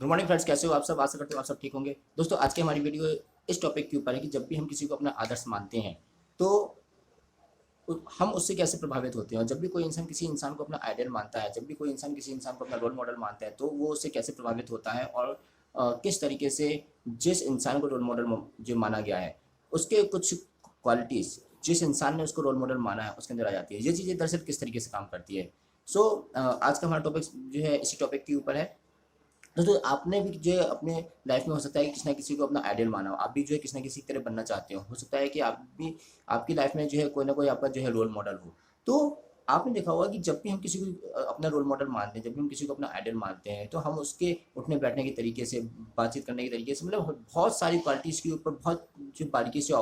Good morning friends, कैसे हो आप सब। आशा करते हो आप सब ठीक होंगे। दोस्तों, आज की हमारी वीडियो इस टॉपिक के ऊपर है कि जब भी हम किसी को अपना आदर्श मानते हैं तो हम उससे कैसे प्रभावित होते हैं। और जब भी कोई इंसान किसी इंसान को अपना आइडियल मानता है, जब भी कोई इंसान किसी इंसान को अपना रोल मॉडल मानता है, तो वो उससे कैसे प्रभावित होता है और किस तरीके से जिस इंसान को रोल मॉडल जो माना गया है उसके कुछ क्वालिटीज़ जिस इंसान ने उसको रोल मॉडल माना है उसके अंदर आ जाती है। ये चीज़ें दरअसल किस तरीके से काम करती है। सो आज का हमारा टॉपिक जो है इसी टॉपिक के ऊपर है। दोस्तों, आपने भी जो है अपने लाइफ में हो सकता है कि किसी ना किसी को अपना आइडियल माना हो। आप भी जो है किसी ना किसी की तरह बनना चाहते हो सकता है कि आप भी आपकी लाइफ में जो है कोई ना कोई आपका जो है रोल मॉडल हो। तो आपने देखा होगा कि जब भी हम किसी को अपना रोल मॉडल मानते हैं, जब भी हम किसी को अपना आइडियल मानते हैं, तो हम उसके उठने बैठने के तरीके से, बातचीत करने के तरीके से, मतलब बहुत सारी क्वालिटीज़ के ऊपर बहुत जो बारीकी से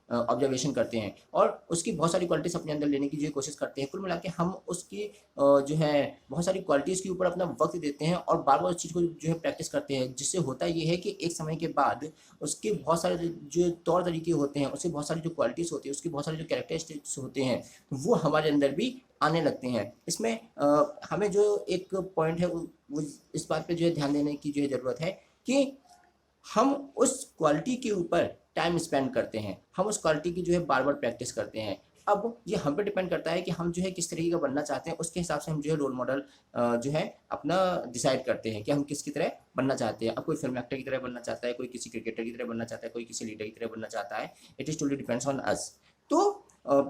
ऑब्जर्वेशन करते हैं और उसकी बहुत सारी क्वालिटीज़ अपने अंदर लेने की जो कोशिश करते हैं। कुल मिला के हम उसकी जो है बहुत सारी क्वालिटीज़ के ऊपर अपना वक्त देते हैं और बार बार उस चीज़ को जो है प्रैक्टिस करते हैं, जिससे होता ये है कि एक समय के बाद उसके बहुत सारे जो तौर तरीके होते हैं, उसकी बहुत सारी जो क्वालिटीज़ होती है, उसकी बहुत सारे जो कैरेक्टरिस्टिक्स होते हैं, वो हमारे अंदर भी आने लगते हैं। इसमें हमें जो एक पॉइंट है वो इस बात पे जो है ध्यान देने की जो है ज़रूरत है कि हम उस क्वालिटी के ऊपर टाइम स्पेंड करते हैं, हम उस क्वालिटी की जो है बार बार प्रैक्टिस करते हैं। अब ये हम पे डिपेंड करता है कि हम जो है किस तरीके का बनना चाहते हैं, उसके हिसाब से हम जो है रोल मॉडल जो है अपना डिसाइड करते हैं कि हम किसकी तरह बनना चाहते हैं। अब कोई फिल्म एक्टर की तरह बनना चाहता है, कोई किसी क्रिकेटर की तरह बनना चाहता है, कोई किसी लीडर की तरह बनना चाहता है। It is totally depends on us. तो अ,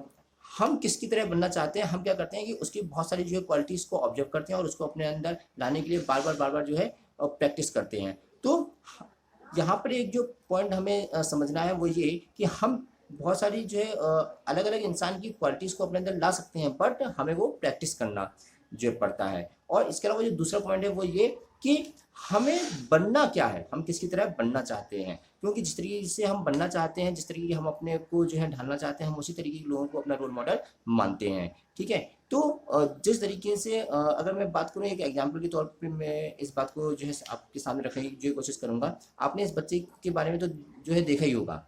हम किसकी तरह बनना चाहते हैं, हम क्या करते हैं कि उसकी बहुत सारी जो है क्वालिटीज़ को ऑब्जर्व करते हैं और उसको अपने अंदर लाने के लिए बार बार जो है प्रैक्टिस करते हैं। तो यहाँ पर एक जो पॉइंट हमें समझना है वो ये कि हम बहुत सारी जो है अलग अलग इंसान की क्वालिटीज़ को अपने अंदर ला सकते हैं, बट हमें वो प्रैक्टिस करना जो पड़ता है। और इसके अलावा जो दूसरा पॉइंट है वो ये कि हमें बनना क्या है, हम किसकी तरह बनना चाहते हैं। क्योंकि जिस तरीके से हम बनना चाहते हैं, जिस तरीके हम अपने को जो है ढालना चाहते हैं, हम उसी तरीके के लोगों को अपना रोल मॉडल मानते हैं। ठीक है। तो जिस तरीके से अगर मैं बात करूँ एक एग्जांपल के तौर पे, मैं इस बात को जो है आपके सामने रखने की जो कोशिश करूँगा। आपने इस बच्चे के बारे में तो जो है देखा ही होगा।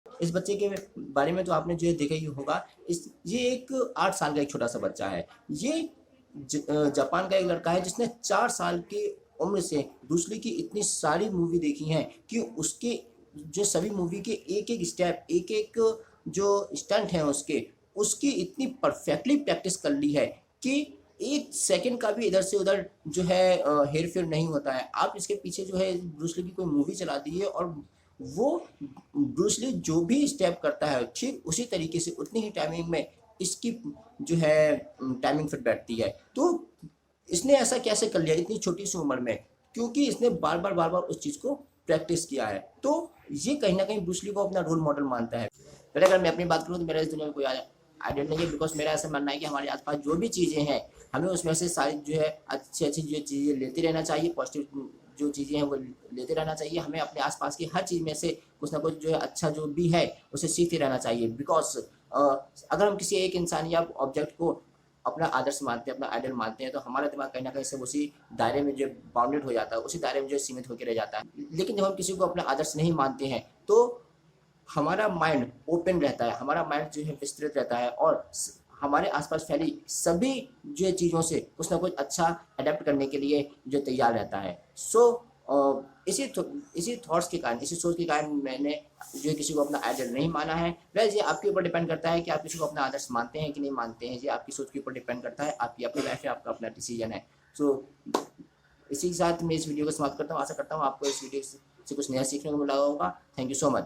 इस बच्चे के बारे में तो आपने जो है देखा ही होगा। ये एक 8 साल का एक छोटा सा बच्चा है। ये जापान का एक लड़का है जिसने 4 साल की उम्र से ब्रूस ली की इतनी सारी मूवी देखी हैं कि उसके जो सभी मूवी के एक एक स्टेप, एक एक जो स्टंट हैं उसके, उसकी इतनी परफेक्टली प्रैक्टिस कर ली है कि एक सेकंड का भी इधर से उधर जो है हेर फेर नहीं होता है। आप इसके पीछे जो है ब्रूस ली की कोई मूवी चला दीजिए और वो ब्रूस ली जो भी स्टेप करता है ठीक उसी तरीके से उतनी ही टाइमिंग में इसकी जो है टाइमिंग फिट बैठती है। तो इसने ऐसा कैसे कर लिया इतनी छोटी सी उम्र में? क्योंकि इसने बार बार उस चीज़ को प्रैक्टिस किया है। तो ये कहीं ना कहीं ब्रूस ली को अपना रोल मॉडल मानता है। पहले अगर मैं अपनी बात करूँ तो मेरा इस दुनिया में कोई आइडियल नहीं है, बिकॉज मेरा ऐसा मानना है कि हमारे आसपास जो भी चीज़ें हैं हमें उसमें से सारी जो है अच्छी अच्छी जो चीज़ें लेते रहना चाहिए। पॉजिटिव जो चीज़ें हैं वो लेते रहना चाहिए। हमें अपने आसपास की हर चीज़ में से कुछ ना कुछ जो है अच्छा जो भी है उसे सीखते रहना चाहिए। बिकॉज अगर हम किसी एक इंसान या ऑब्जेक्ट को अपना आदर्श मानते हैं, अपना आइडल मानते हैं, तो हमारा दिमाग कहीं ना कहीं से उसी दायरे में जो बाउंडेड हो जाता है, उसी दायरे में जो सीमित होकर रह जाता है। लेकिन जब हम किसी को अपना आदर्श नहीं मानते हैं तो हमारा माइंड ओपन रहता है, हमारा माइंड जो है विस्तृत रहता है और हमारे आसपास फैली सभी जो चीज़ों से कुछ ना कुछ अच्छा अडेप्ट करने के लिए जो तैयार रहता है। सो इसी थॉट्स के कारण, इसी सोच के कारण मैंने जो है किसी को अपना आइडल नहीं माना है। वैसे ये आपके ऊपर डिपेंड करता है कि आप किसी को अपना आदर्श मानते हैं कि नहीं मानते हैं। ये आपकी सोच के ऊपर डिपेंड करता है, आपकी अपनी लाइफ है, आपका अपना डिसीजन है। सो इसी के साथ मैं इस वीडियो को समाप्त करता हूँ। आशा करता हूँ आपको इस वीडियो से कुछ नया सीखने को मिला होगा। Thank you so much.